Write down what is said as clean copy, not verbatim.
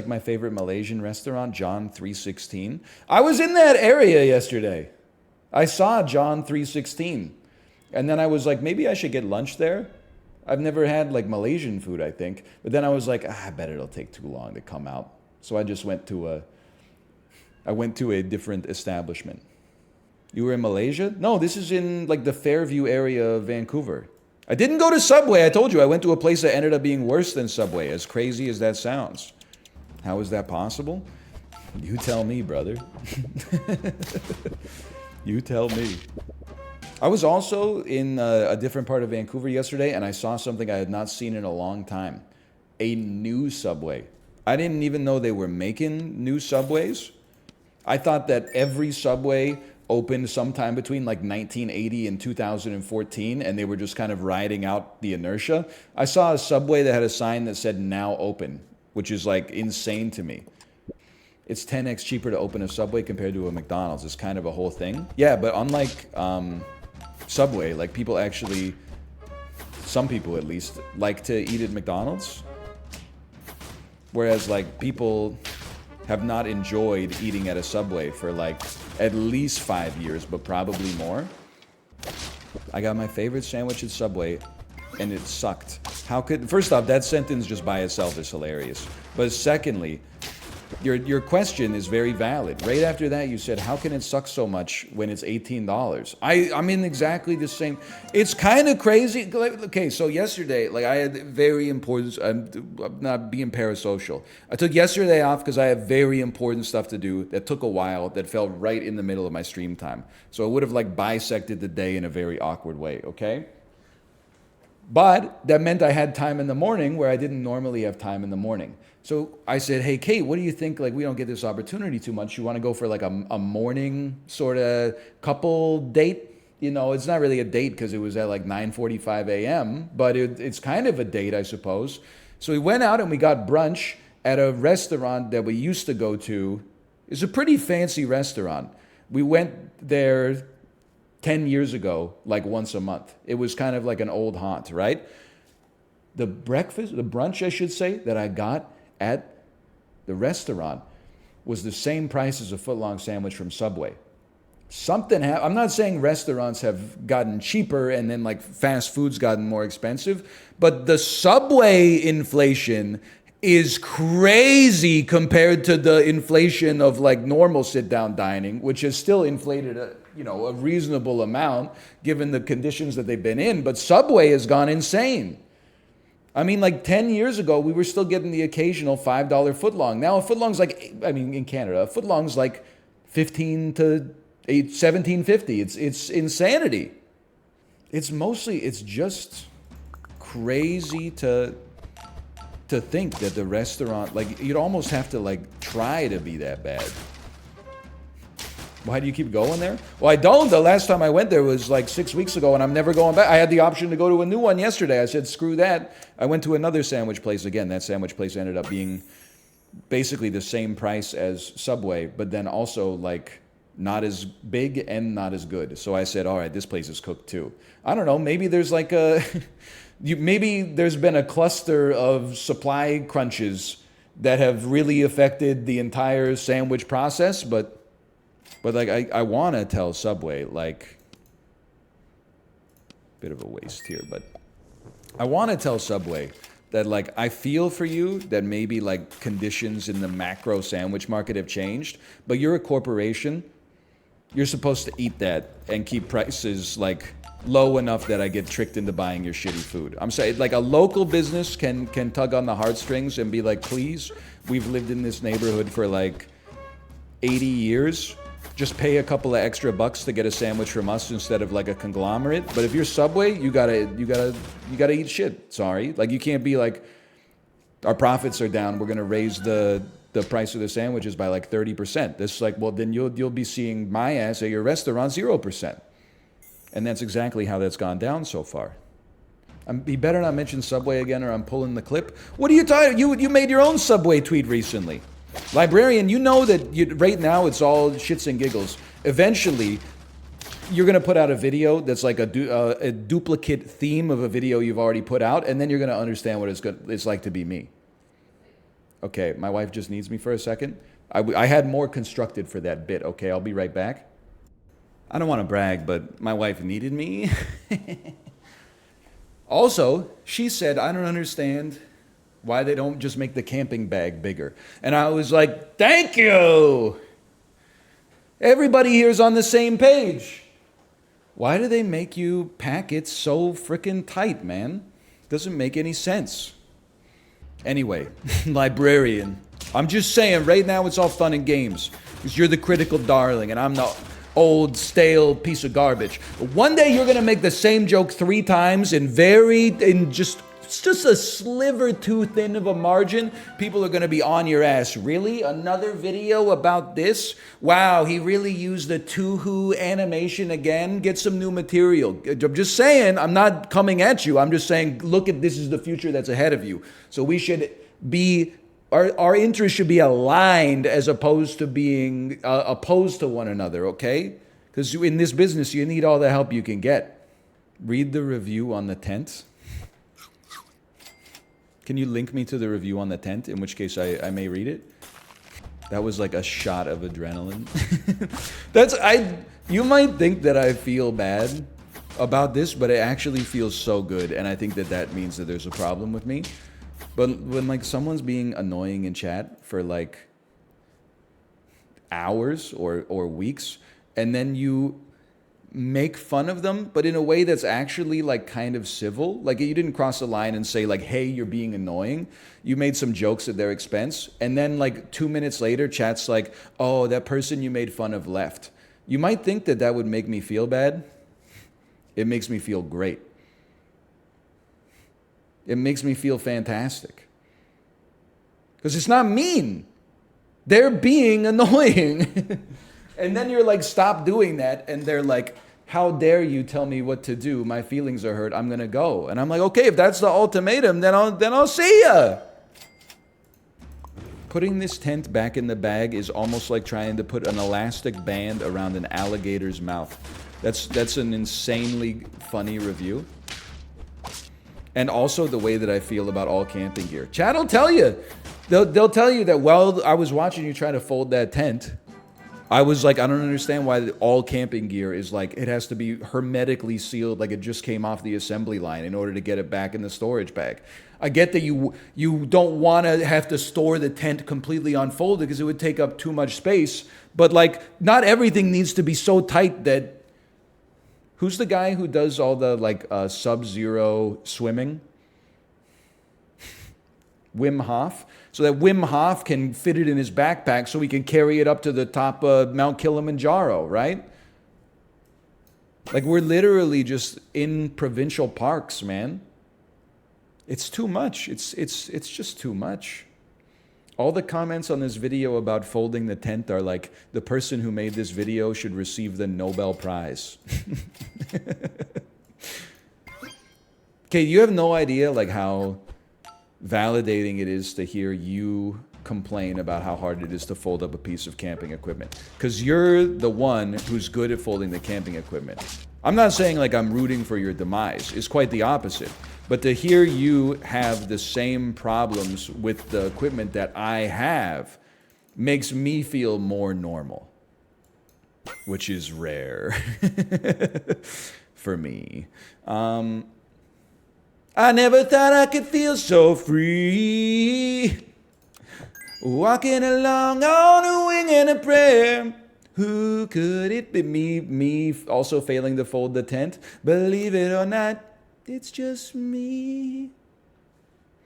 Like my favorite Malaysian restaurant, John 316. I was in that area yesterday. I saw John 316. And then I was like, maybe I should get lunch there. I've never had like Malaysian food, I think. But then I was like, I bet it'll take too long to come out. So I went to a different establishment. You were in Malaysia? No, this is in like the Fairview area of Vancouver. I didn't go to Subway. I told you I went to a place that ended up being worse than Subway, as crazy as that sounds. How is that possible? You tell me, brother. You tell me. I was also in a different part of Vancouver yesterday, and I saw something I had not seen in a long time. A new Subway. I didn't even know they were making new Subways. I thought that every Subway opened sometime between like 1980 and 2014, and they were just kind of riding out the inertia. I saw a Subway that had a sign that said now open, which is like insane to me. It's 10x cheaper to open a Subway compared to a McDonald's. It's kind of a whole thing. Yeah, but unlike Subway, like people actually, some people at least, like to eat at McDonald's. Whereas like people have not enjoyed eating at a Subway for like at least 5 years, but probably more. I got my favorite sandwich at Subway, and it sucked. First off, that sentence just by itself is hilarious. But secondly, your question is very valid. Right after that, you said, how can it suck so much when it's $18? I'm in exactly the same. It's kind of crazy. Okay, so yesterday, like I had very important, I'm not being parasocial. I took yesterday off because I have very important stuff to do that took a while, that fell right in the middle of my stream time. So it would have like bisected the day in a very awkward way, okay? But that meant I had time in the morning where I didn't normally have time in the morning. So I said, hey, Kate, what do you think? Like, we don't get this opportunity too much. You want to go for like a morning sort of couple date? You know, it's not really a date because it was at like 9:45 a.m., but it's kind of a date, I suppose. So we went out and we got brunch at a restaurant that we used to go to. It's a pretty fancy restaurant. We went there 10 years ago, like once a month. It was kind of like an old haunt, right? The brunch, I should say, that I got at the restaurant was the same price as a footlong sandwich from Subway. I'm not saying restaurants have gotten cheaper and then like fast food's gotten more expensive, but the Subway inflation is crazy compared to the inflation of like normal sit-down dining, which has still inflated a reasonable amount given the conditions that they've been in. But Subway has gone insane. I mean, like 10 years ago, we were still getting the occasional $5 footlong. Now a footlong's like, in Canada, a footlong's like 15 to 17.50. It's insanity. It's just crazy to think that the restaurant, like you'd almost have to like try to be that bad. Why do you keep going there? Well, I don't. The last time I went there was like 6 weeks ago, and I'm never going back. I had the option to go to a new one yesterday. I said, screw that. I went to another sandwich place again. That sandwich place ended up being basically the same price as Subway, but then also like not as big and not as good. So I said, all right, this place is cooked too. I don't know. Maybe there's like maybe there's been a cluster of supply crunches that have really affected the entire sandwich process, but like I want to tell Subway, like, bit of a waste here, but I want to tell Subway that like I feel for you that maybe like conditions in the macro sandwich market have changed, but you're a corporation. You're supposed to eat that and keep prices like low enough that I get tricked into buying your shitty food. I'm saying like a local business can tug on the heartstrings and be like, please, we've lived in this neighborhood for like 80 years. Just pay a couple of extra bucks to get a sandwich from us instead of like a conglomerate. But if you're Subway, you gotta eat shit. Sorry, like you can't be like, our profits are down. We're gonna raise the price of the sandwiches by like 30%. This like, well, then you'll be seeing my ass at your restaurant 0%. And that's exactly how that's gone down so far. He better not mention Subway again, or I'm pulling the clip. What are you talking? You made your own Subway tweet recently. Librarian, you know that right now it's all shits and giggles. Eventually, you're going to put out a video that's like a duplicate theme of a video you've already put out, and then you're going to understand what it's like to be me. Okay, my wife just needs me for a second. I had more constructed for that bit. Okay, I'll be right back. I don't want to brag, but my wife needed me. Also, she said, I don't understand why they don't just make the camping bag bigger. And I was like, thank you. Everybody here is on the same page. Why do they make you pack it so freaking tight, man? Doesn't make any sense. Anyway, librarian. I'm just saying, right now it's all fun and games. Because you're the critical darling and I'm the old, stale piece of garbage. But one day you're gonna make the same joke 3 times in just a sliver too thin of a margin. People are gonna be on your ass. Really? Another video about this? Wow, he really used the Tuhu animation again? Get some new material. I'm just saying, I'm not coming at you. I'm just saying, look at this is the future that's ahead of you. So we should be our interests should be aligned as opposed to being opposed to one another, okay? Because in this business, you need all the help you can get. Read the review on the tent. Can you link me to the review on the tent, in which case I may read it? That was like a shot of adrenaline. You might think that I feel bad about this, but it actually feels so good, and I think that means that there's a problem with me. But when like someone's being annoying in chat for like hours or weeks, and then you make fun of them, but in a way that's actually like kind of civil. Like you didn't cross the line and say like, hey, you're being annoying. You made some jokes at their expense. And then like 2 minutes later, chat's like, oh, that person you made fun of left. You might think that would make me feel bad. It makes me feel great. It makes me feel fantastic. Because it's not mean. They're being annoying. And then you're like, stop doing that. And they're like, how dare you tell me what to do? My feelings are hurt. I'm going to go. And I'm like, okay, if that's the ultimatum, then I'll see ya. Putting this tent back in the bag is almost like trying to put an elastic band around an alligator's mouth. That's an insanely funny review. And also the way that I feel about all camping gear. Chat will tell you. They'll tell you that while I was watching you try to fold that tent, I was like, I don't understand why all camping gear is like, it has to be hermetically sealed like it just came off the assembly line in order to get it back in the storage bag. I get that you don't want to have to store the tent completely unfolded because it would take up too much space. But like, not everything needs to be so tight that... Who's the guy who does all the like sub-zero swimming? Wim Hof. So that Wim Hof can fit it in his backpack so he can carry it up to the top of Mount Kilimanjaro, right? Like we're literally just in provincial parks, man. It's too much. It's just too much. All the comments on this video about folding the tent are like, the person who made this video should receive the Nobel Prize. Okay, you have no idea like how validating it is to hear you complain about how hard it is to fold up a piece of camping equipment. Because you're the one who's good at folding the camping equipment. I'm not saying like I'm rooting for your demise. It's quite the opposite. But to hear you have the same problems with the equipment that I have makes me feel more normal, which is rare for me. I never thought I could feel so free, walking along on a wing and a prayer. Who could it be? Me also failing to fold the tent. Believe it or not, it's just me.